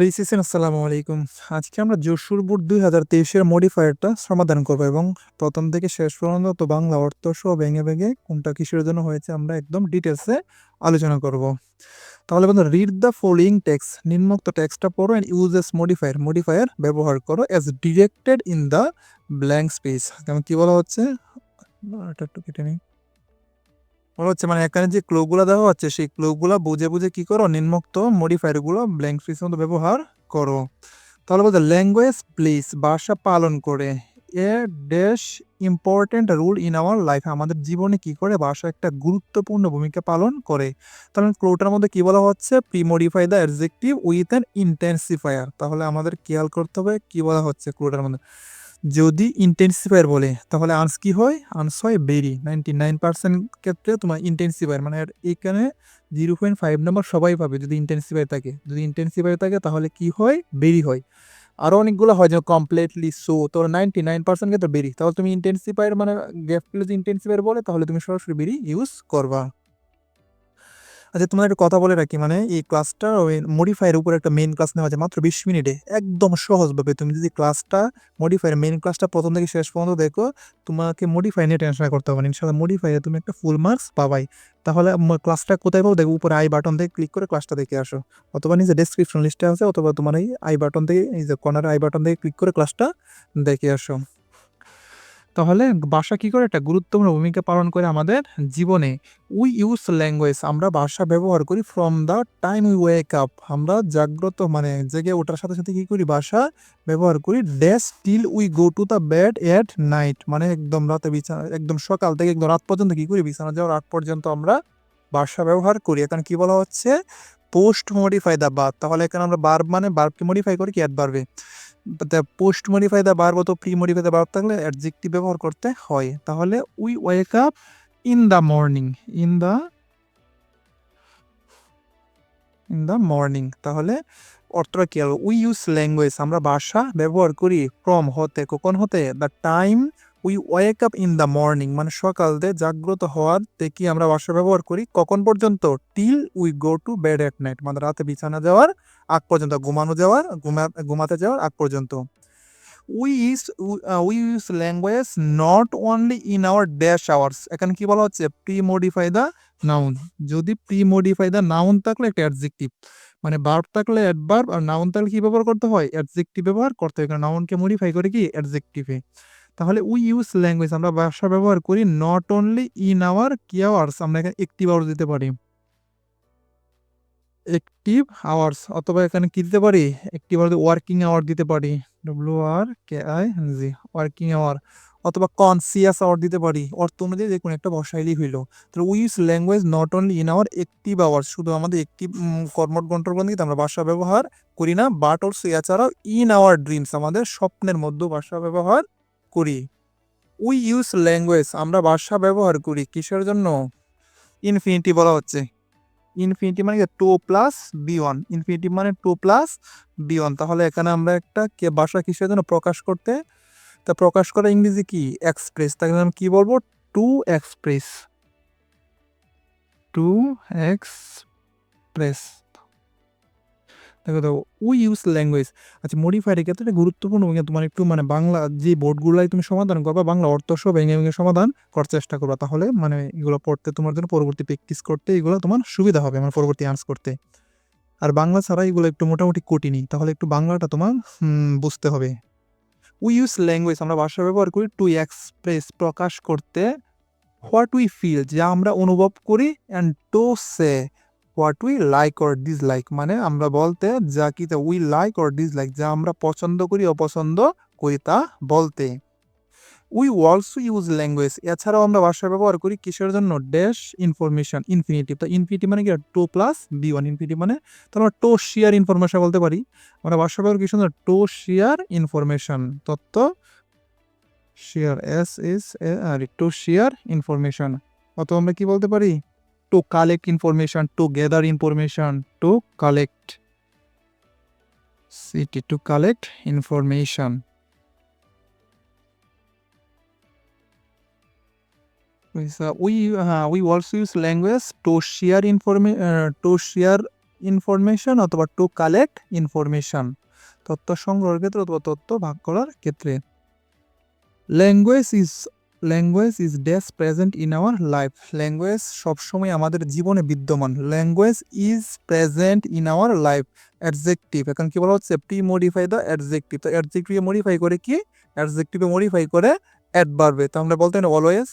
Hello ইসিসিন আসসালামু আলাইকুম। আজকে আমরা যশোর বোর্ড 2023 এর মডিফায়ারটা সমাধান করব এবং প্রথম থেকে শেষ পর্যন্ত বাংলা অর্থ সহ ভেঙে ভেঙে কোনটা কিসের জন্য হয়েছে আমরা একদম ডিটেলসে আলোচনা করব। তাহলে বন্ধু, রিড দ্য ফলোইং টেক্সট, নিম্নোক্ত টেক্সটটা পড়ো এন্ড ইউজেস মডিফায়ার ব্যবহার করো as directed in the blank space. যেমন কি বলা হচ্ছে, এটা একটু কেটে নিই। বলা হচ্ছে মানে এখানে যে ক্লুগুলো দেওয়া হচ্ছে সেই ক্লুগুলো বুঝে বুঝে কি করো, নিম্নোক্ত মডিফায়ারগুলো ব্ল্যাঙ্ক স্পেসের মধ্যে ব্যবহার করো। তাহলে বলতে ল্যাঙ্গুয়েজ প্লেস, ভাষা পালন করে a dash important rule in our life, আমাদের জীবনে কি করে ভাষা একটা গুরুত্বপূর্ণ ভূমিকা পালন করে। তাহলে ক্লোটার মধ্যে কি বলা হচ্ছে, pre modify the adjective with an intensifier. তাহলে আমাদের খেয়াল করতে হবে কি বলা হচ্ছে ক্লোটার মধ্যে। যদি ইন্টেন্সিফায়ার বলে তাহলে আনস কি হয়, আনস হয় বেরি। 99% ক্ষেত্রে তোমার ইন্টেন্সিফায়ার মানে এখানে 0.5 নাম্বার সবাই পাবে যদি ইন্টেন্সিফায়ার থাকে। যদি ইন্টেন্সিফায়ার থাকে তাহলে কি হয়, বেরি হয়। আরো অনেকগুলো হয় যেমন কমপ্লিটলি সো, তোর 99% ক্ষেত্রে বেরি। তাহলে তুমি ইন্টেন্সিফায়ার মানে গ্যাপ যদি ইন্টেন্সিফায়ার বলে তাহলে তুমি সরাসরি বেরি ইউজ করবা। আচ্ছা, তোমার একটা কথা বলে রাখি, মানে এই ক্লাসটা ওই মডিফায়ার উপর একটা মেইন ক্লাস নেওয়া যায় মাত্র 20 মিনিটে, একদম সহজভাবে। তুমি যদি ক্লাসটা মডিফায়ার মেইন ক্লাসটা প্রথম থেকে শেষ পর্যন্ত দেখো, তোমাকে মডিফাই নিয়ে টেনশন করতে হবে না। ইনশাআল্লাহ মডিফাইয়ে তুমি একটা ফুল মার্কস পাবাই। তাহলে ক্লাসটা কোথায় পাবো দেখো, উপরে আই বাটন থেকে ক্লিক করে ক্লাসটা দেখে আসো, অথবা নিচে ডেসক্রিপশন লিস্টে আছে, অথবা তোমার এই আই বাটন থেকে, এই যে কর্নার আই বাটন থেকে ক্লিক করে ক্লাসটা দেখে আসো। তাহলে ভাষা কি করে একটা গুরুত্বপূর্ণ ভূমিকা পালন করে আমাদের জীবনে। উই ইউজ ল্যাঙ্গুয়েজ, আমরা ভাষা ব্যবহার করি from the time we wake up, আমরা জাগ্রত মানে জেগে ওঠার সাথে সাথে কি করি, ভাষা ব্যবহার করি। Dash till we go to the bed at night, মানে একদম রাতে বিছানা, একদম সকাল থেকে একদম রাত পর্যন্ত কি করি, বিছানা যাওয়ার আগ পর্যন্ত আমরা ভাষা ব্যবহার করি। এখানে কি বলা হচ্ছে, পোস্ট মডিফাই দ্য বার। তাহলে এখানে আমরা বার মানে বার্বকে মডিফাই করি কি অ্যাডভার্বে। পোস্ট মডিফাই দ্য ভার্ব তো প্রি মডিফাই দ্য ভার্ব থাকলে অ্যাডজেক্টিভ ব্যবহার করতে হয়। তাহলে we wake up in the morning, in the morning. তাহলে অর্থটা কি হবে, উই ইউজ ল্যাঙ্গুয়েজ, আমরা ভাষা ব্যবহার করি ফ্রম হতে, কখন হতে, the time we wake up in the morning মানে সকাল দিয়ে জাগ্রত হওয়ার থেকে আমরা ভাষা ব্যবহার করি কখন পর্যন্ত, till we go to bed at night মানে রাতে বিছানা যাওয়ার আগ পর্যন্ত, ঘুমাতে যাওয়ার আগ পর্যন্ত। We use language not only in our dash hours. এখানে কি বলা হচ্ছে, প্রি মডিফাই দ্য নাউন। যদি প্রি মডিফাই দ্য নাউন থাকলে একটা অ্যাডজেক্টিভ, মানে ভার্ব থাকলে অ্যাডভার্ব, আর নাউন থাকলে কি ব্যবহার করতে হয়, অ্যাডজেক্টিভ ব্যবহার করতে হয়, কারণ নাউনকে মডিফাই করে কি অ্যাডজেক্টিভে। তাহলে উই ইউজ ল্যাঙ্গুয়েজ, আমরা ভাষা ব্যবহার করি নট অনলি ইন আওয়ার কি আওয়ার্স, আমরা এখানে একটিভ আওয়ার্স দিতে পারি, অ্যাক্টিভ আওয়ার্স, অথবা এখানে কি দিতে পারি, অ্যাক্টিভ আওয়ার ওয়ার্কিং আওয়ার দিতে পারি, WRKING ওয়ার্কিং আওয়ার, অথবা কনসিয়াস আওয়ার দিতে পারি। অর্থ অনুযায়ী যে কোনো একটা বসাইলেই হইলো। তো we use language not only in our active hours, শুধু আমাদের অ্যাক্টিভ কর্মঠ গন্ঠবন্ধিতে আমরা ভাষা ব্যবহার করি না, বাট অলসো এছাড়াও ইন আওয়ার ড্রিমস, আমাদের স্বপ্নের মধ্যে ভাষা ব্যবহার করি। উই ইউজ ল্যাঙ্গুয়েজ, আমরা ভাষা ব্যবহার করি কিসের জন্য, ইনফিনিটি বলা হচ্ছে। ইনফিনিটি মানে to plus V one, infinity মানে টু প্লাস বি ওয়ান। তাহলে এখানে আমরা একটা ভাষা কিসের জন্য প্রকাশ করতে, তা প্রকাশ করা ইংরেজি কি, এক্সপ্রেস। তাকে আমি কি বলবো, টু এক্সপ্রেস, টু এক্সপ্রেস। দেখো দেখো, উই ইউজ ল্যাঙ্গুয়েজ। আচ্ছা, মডিফায়ারের ক্ষেত্রে একটা গুরুত্বপূর্ণ ভূমিকা, তোমার একটু মানে বাংলা যে বোর্ডগুলাই তুমি সমাধান করবা, বাংলা অর্থ সহ ভেঙে ভেঙে সমাধান করার চেষ্টা করবা। তাহলে মানে এগুলো পড়তে তোমার জন্য পরবর্তী প্র্যাকটিস করতে এগুলো তোমার সুবিধা হবে, আমার পরবর্তী আনসার করতে। আর বাংলা ছাড়া এগুলো একটু মোটামুটি কঠিনই, তাহলে একটু বাংলাটা তোমার বুঝতে হবে। উই ইউজ ল্যাঙ্গুয়েজ, আমরা ভাষা ব্যবহার করি টু এক্সপ্রেস প্রকাশ করতে, হোয়াট উই ফিল যা আমরা অনুভব করি, and to say what we like or dislike মানে আমরা বলতে যা কি, উই লাইক অর ডিসলাইক যা আমরা পছন্দ করি অপছন্দ করি তা বলতে। উই অলসো ইউজ ল্যাঙ্গুয়েজ, এছাড়াও আমরা ভাষা ব্যবহার করি কিসের জন্য, ড্যাশ ইনফরমেশন, ইনফিনিটিভ। তো ইনফিনিটিভ মানে কি, to plus V one, infinitive মানে তো আমরা টো শেয়ার ইনফরমেশন বলতে পারি। আমরা ভাষা ব্যবহার কিসের জন্য, টো শেয়ার ইনফরমেশন, তথ্য শেয়ার, টু শেয়ার ইনফরমেশন। অথবা আমরা কি বলতে পারি, to collect information, two gather information, to collect, to collect information. We also use language to share information অথবা টু কালেক্ট ইনফরমেশন, তথ্য সংগ্রহের ক্ষেত্রে অথবা তথ্য ভাগ করার ক্ষেত্রে। Language is dash present in our life, language সবসময় আমাদের জীবনে বিদ্যমান। Language is present in our life, adjective. এখন কি বলা হচ্ছে, প্রি মডিফাই দ্য অ্যাডজেক্টিভ। তো অ্যাডজেক্টিভে মডিফাই করে কি, অ্যাডজেক্টিভে মডিফাই করে অ্যাডভার্বে। তো আমরা বলতে পারি অলওয়েজ,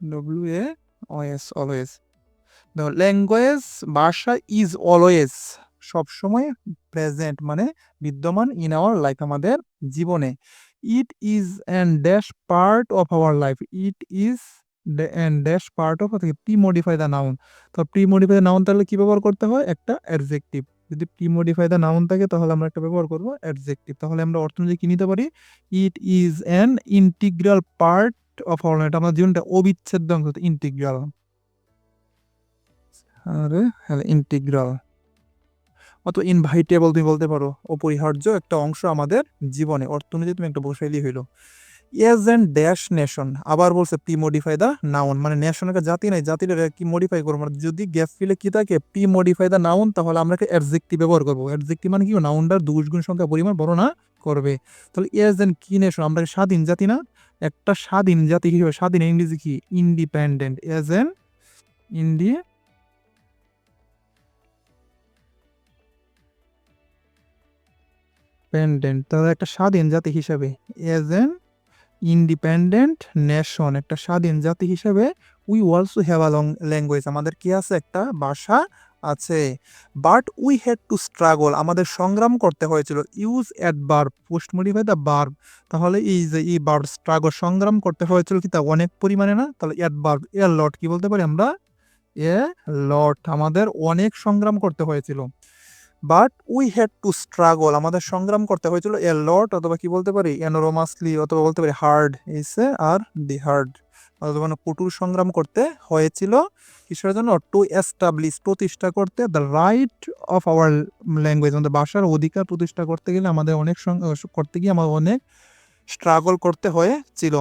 WAOS, অলওয়েজ। ল্যাঙ্গুয়েজ, ভাষা, ইজ অলওয়েজ, সবসময় প্রেজেন্ট মানে বিদ্যমান, ইন আওয়ার লাইফ আমাদের জীবনে। It is and dash part of our life, it is and dash part of, pre modify the noun. তো প্রি মডিফাই দ্য নাউন তাহলে কি ব্যবহার করতে হয়, একটা অ্যাডজেক্টিভ। যদি প্রি মডিফাই দ্য নাউন থাকে তাহলে আমরা একটা ব্যবহার করবো অ্যাডজেক্টিভ। তাহলে আমরা অর্থ অনুযায়ী কি নিতে পারি, it is an integral part of our life, আমার জীবনটা অবিচ্ছেদ্য অংশ, ইন্টিগ্রাল। আরে হ্যাঁ, ইন্টিগ্রাল অথবা ইনভাইটেবল তুমি বলতে পারো, অপরিহার্য একটা অংশ আমাদের জীবনে। অর্থ অনুযায়ী তুমি একটা বসাইলেই হইলো। এজ এন্ড ড্যাশ নেশন, আবার বলছে প্রি মডিফাই দ্য নাউন, মানে নেশনের জাতি নাই, জাতিটা কি মডিফাই করবো, মানে যদি গ্যাপ ফিলে কি থাকে প্রি মডিফাই দ্য নাউন, তাহলে আমরা অ্যাডজেক্টিভ ব্যবহার করবো। অ্যাডজেক্টিভ মানে কি, নাউনটার দুগুণ সংখ্যা পরিমাণ বর্ণনা করবে। তাহলে এজ এন্ড কি নেশন, আমরা স্বাধীন জাতি না, একটা স্বাধীন জাতি হিসেবে, স্বাধীন ইংরেজি কি, ইন্ডিপেন্ডেন্ট। এজ এন ইন্ডিপেন্ডেন্ট, তাহলে একটা স্বাধীন জাতি হিসেবে। এজ এন ইন্ডিপেন্ডেন্ট নেশন, একটা স্বাধীন জাতি হিসেবে। We also have a long language, আমাদের কি আছে, একটা ভাষা আছে। But we had to struggle, আমাদের সংগ্রাম করতে হয়েছিল। Use adverb, post modify the verb, তাহলে এই যে এই ভার্ব স্ট্রাগল, সংগ্রাম করতে হয়েছিল কি, তা অনেক পরিমাণে না, তাহলে অ্যাডভার্ব এ লট কি বলতে পারি আমরা, এ লট, আমাদের অনেক সংগ্রাম করতে হয়েছিল। But we had to struggle, আমাদের সংগ্রাম করতে হয়েছিল এ লট, অথবা কি বলতে পারি এনোরমাসলি, অথবা বলতে পারি হার্ড, এসে আর দি হার্ড, অথবা কঠোর সংগ্রাম করতে হয়েছিল। কিসের জন্য, টু এস্টাবলিশ, প্রতিষ্ঠা করতে, the right of our language, আমাদের ভাষার অধিকার প্রতিষ্ঠা করতে গেলে আমাদের করতে গিয়ে আমাদের অনেক স্ট্রাগল করতে হয়েছিল।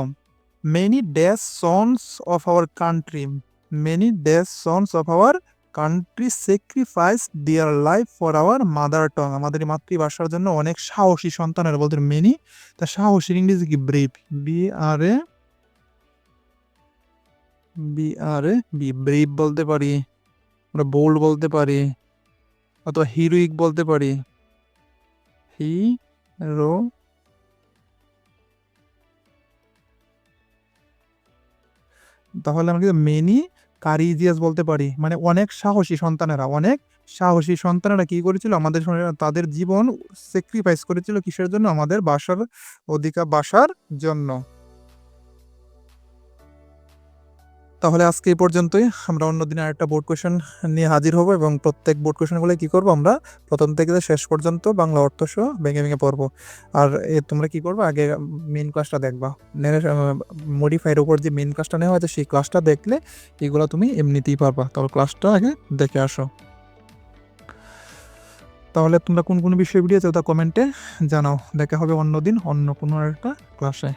Many dash sons of our country, many dash sons of our country sacrifice their life for our mother টং, আমাদের মাতৃভাষার জন্য অনেক সাহসী সন্তানের, বলতে মেনি, তা সাহসীর ইংরেজি কি, ব্রেভ, ব্রেভ বলতে পারি, আমরা বোল্ড বলতে পারি, অথবা হিরোইক বলতে পারি, হিরো। তাহলে আমরা কিন্তু মেনি কারিজিয়াস বলতে পারি, মানে অনেক সাহসী সন্তানেরা, অনেক সাহসী সন্তানেরা কি করেছিল, আমাদের তাদের জীবন স্যাক্রিফাইস করেছিল কিসের জন্য, আমাদের ভাষার অধিকার, ভাষার জন্য। তাহলে আজকে এই পর্যন্তই, আমরা অন্যদিন আরেকটা বোর্ড কোয়েশন নিয়ে হাজির হব, এবং প্রত্যেক বোর্ড কোয়েশনগুলো কি করব, আমরা প্রথম থেকে শেষ পর্যন্ত বাংলা অর্থ সহ ভেঙে ভেঙে পড়বো। আর তোমরা কি করবে, আগে মেন ক্লাসটা দেখবা, মডিফাইয়ের উপর যে মেন ক্লাসটা নেওয়া হয়েছে সেই ক্লাসটা দেখলে এগুলো তুমি এমনিতেই পারবা। তাহলে ক্লাসটা আগে দেখে আসো। তাহলে তোমরা কোন কোন বিষয়ে ভিডিও চাও তা কমেন্টে জানাও। দেখা হবে অন্যদিন অন্য কোনো একটা ক্লাসে।